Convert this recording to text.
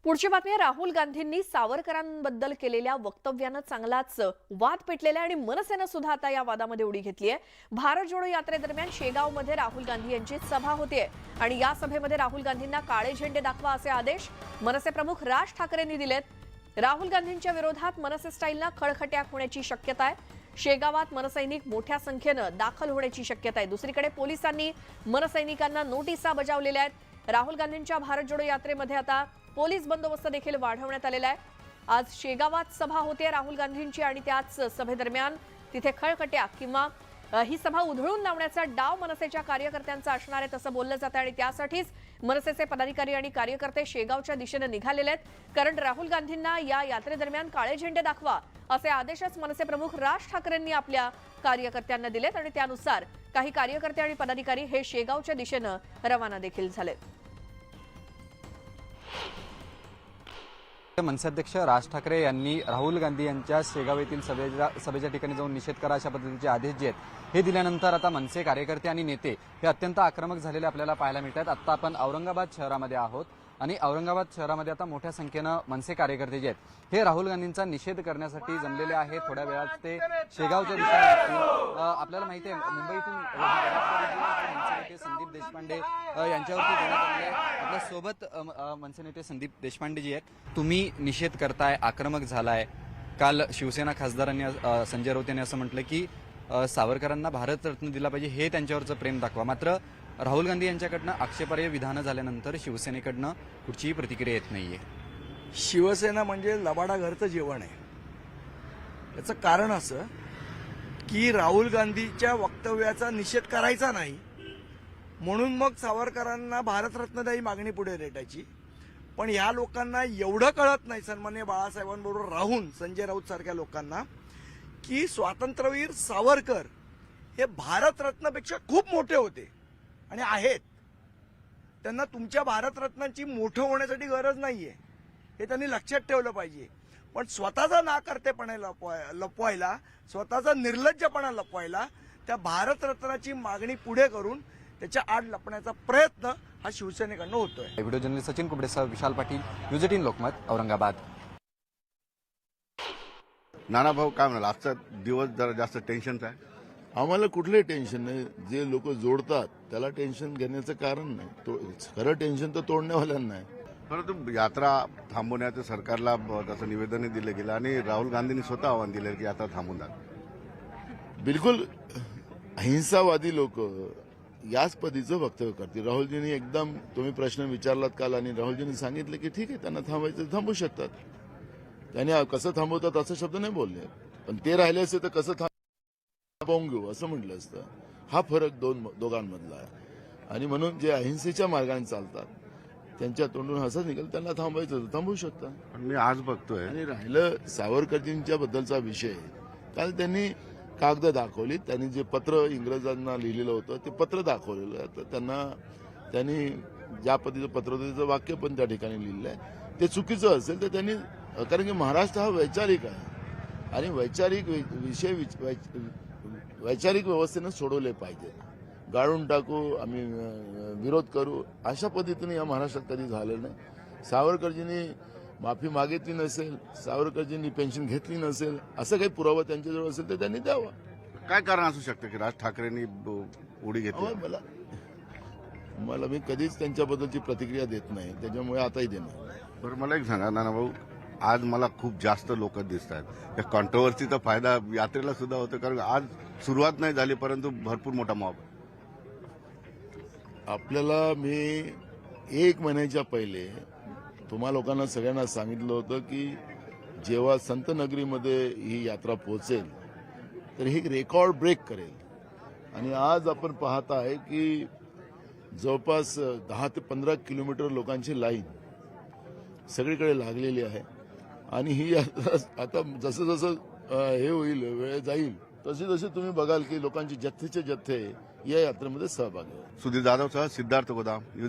पुढची बातमी आहे, राहुल गांधींनी सावरकरांबद्दल केलेल्या वक्तव्यानं चांगलाच वाद पेटलेला आहे आणि मनसेनं सुद्धा आता या वादामध्ये उडी घेतली आहे। भारत जोडो यात्रेदरम्यान शेगावमध्ये राहुल गांधी यांची सभा होतीये आणि या सभेमध्ये राहुल गांधींना काळे झेंडे दाखवा असे आदेश मनसे प्रमुख राज ठाकरेंनी दिलेत। राहुल गांधींच्या विरोधात मनसे स्टाईलनं खळखट्याक होण्याची शक्यता आहे। शेगावात मनसैनिक मोठ्या संख्येनं दाखल होण्याची शक्यता आहे। दुसरीकडे पोलिसांनी मनसैनिकांना नोटिसा बजावलेल्या आहेत। राहुल गांधींच्या भारत जोडो यात्रेमध्ये आता पोलीस बंदोबस्त देखील वाढवण्यात आलेला आहे। आज शेगावात सभा होते राहुल गांधींची आणि त्याच सभेदरम्यान तिथे खळखट्याक किंवा ही सभा उधळून लावण्याचा डाव मनसेच्या कार्यकर्त्यांचा असणार आहे तसं बोललं जातं आणि त्यासाठीच मनसेचे पदाधिकारी आणि कार्यकर्ते शेगावच्या दिशेने निघालेले आहेत। कारण राहुल गांधींना या यात्रेदरम्यान काळे झेंडे दाखवा असे आदेशच मनसे प्रमुख राज ठाकरेंनी आपल्या कार्यकर्त्यांना दिलेत आणि त्यानुसार काही कार्यकर्ते आणि पदाधिकारी हे शेगावच्या दिशेने रवाना देखील झालेत। मनसे अध्यक्ष राज ठाकरे यांनी राहुल गांधी यांच्या शेगाव येथील सभेच्या ठिकाणी जाऊन निषेध करा अशा पद्धतीचे आदेश जे आहेत हे दिल्यानंतर आता मनसे कार्यकर्ते आणि नेते हे अत्यंत आक्रमक झालेले आपल्याला पाहायला मिळतात। आता आपण औरंगाबाद शहरामध्ये आहोत आणि औरंगाबाद शहरामध्ये आता मोठ्या संख्येनं मनसे कार्यकर्ते जे आहेत हे राहुल गांधींचा निषेध करण्यासाठी जमलेले आहेत। थोड्या वेळात ते शेगावच्या दिशेने आपल्याला माहिती आहे मुंबईतून मनसे नेते संदीप देशपांडे यांच्यावरती देण्यात आले आहे। आपल्या सोबत मनसे नेते संदीप देशपांडे जी आहेत, तुम्ही निषेध करताय, आक्रमक झालाय। काल शिवसेना खासदारांनी संजय राऊत यांनी असं म्हटलं की सावरकरांना भारतरत्न दिला पाहिजे, हे त्यांच्यावरचं प्रेम दाखवा। मात्र राहुल गांधी यांच्याकडनं आक्षेपार्ह विधानं झाल्यानंतर शिवसेनेकडनं कुठचीही प्रतिक्रिया येत नाहीये। शिवसेना म्हणजे लबाडा घरचं जेवण आहे। याचं कारण असं की राहुल गांधीच्या वक्तव्याचा निषेध करायचा नाही म्हणून मग सावरकरांना भारतरत्न द्यायची मागणी पुढे रेटायची। पण या लोकांना एवढं कळत नाही, सन्माननीय बाळासाहेबांबरोबर राहून संजय राऊत सारख्या लोकांना, की स्वातंत्र्यवीर सावरकर हे भारतरत्नापेक्षा खूप मोठे होते आणि आहेत। त्यांना तुमच्या भारतरत्नाची मोठं होण्यासाठी गरज नाहीये, हे त्यांनी लक्षात ठेवलं पाहिजे। पण स्वतःचा नाकर्तेपणा लपवायला, स्वतःचा निर्लज्जपणा लपवायला त्या भारतरत्नाची मागणी पुढे करून त्याच्या आड लपण्याचा प्रयत्न हा शिवसेनेकडनं होतोय। Video journalist Sachin कुबडेसह Vishal Patil, news 18 Lokmat, Aurangabad. नाना भाऊ काय म्हणाल, आजचा दिवस जरा जास्त टेन्शनचा आहे? आम्हाला कुठलंही टेन्शन नाही। जे लोक जोडतात त्याला टेन्शन घेण्याचं कारण नाही। खरं टेन्शन तर तोडण्यावाल्यांना आहे। परंतु यात्रा थांबवण्याचं सरकारला तसं निवेदनही दिलं गेलं आणि राहुल गांधींनी स्वतः आव्हान दिलं की यात्रा थांबून द्या। बिलकुल अहिंसावादी लोक याच पद्धतीचं वक्तव्य करतील। राहुलजींनी एकदम, तुम्ही प्रश्न विचारलात काल आणि राहुलजींनी सांगितलं की ठीक आहे, त्यांना थांबायचं थांबू शकतात। त्यांनी कसं थांबवतात असं शब्द नाही बोलले, पण ते राहिले असते तर कसं थांबवून घेऊ असं म्हटलं असतं। हा फरक दोघांमधला आहे आणि म्हणून जे अहिंसेच्या मार्गाने चालतात त्यांच्या तोंडून हसत निघेल, त्यांना थांबायचं तर थांबवू शकतात। मी आज बघतोय आणि राहिलं सावरकरजींच्या बद्दलचा विषय, काल त्यांनी कागद दाखवली, त्यांनी जे पत्र इंग्रजांना लिहिलेलं होतं ते पत्र दाखवलेलं, तर त्यांनी ज्या पद्धतीचं पत्र होतं त्याचं वाक्य पण त्या ठिकाणी लिहिलं आहे। ते चुकीचं असेल तर त्यांनी, कारण की महाराष्ट्र हा वैचारिक आहे आणि वैचारिक विषय वैचारिक व्यवस्थेनं सोडवले पाहिजेत। गाळून टाकू, आम्ही विरोध करू, अशा पद्धतीने या महाराष्ट्रात कधी झालं नाही। सावरकरजींनी माफी मागितली नसेल, सावरकरजींनी पेन्शन घेतली नसेल, असं काही पुरावा त्यांच्याजवळ असेल तर त्यांनी द्यावा। काय कारण असू शकतं की राज ठाकरेंनी उडी घेतली? मला मी कधीच त्यांच्याबद्दलची प्रतिक्रिया देत नाही, त्याच्यामुळे आताही देणार। बरं, मला एक सांगा नाना भाऊ, आज मला खूप जास्त लोक दिसत आहेत, त्या कॉन्ट्रोव्हर्सीचा फायदा यात्रेला सुद्धा होतो, कारण आज सुरुवात नाही झाली परंतु भरपूर मोठा मॉब। आपल्याला मी 1 महिन्याच्या पहिले तुम्हा लोकांना सगळ्यांना सांगितलं होतं की जेव्हा संत नगरीमध्ये ही यात्रा पोहोचेल तर ही रेकॉर्ड ब्रेक करेल। आणि आज आपण पाहत आहे की जवळपास 10 ते 15 किलोमीटर लोकांची लाईन सगळीकडे लागलेली आहे आणि ही यात्रा आता जसं जसं हे होईल, वेळ जाईल, तसे जसे तुम्ही बघाल की लोकांचे जथ्थेचे जथ्थे या यात्रेमध्ये सहभागी आहेत। सुधीर जाधवसह सिद्धार्थ गोदाम।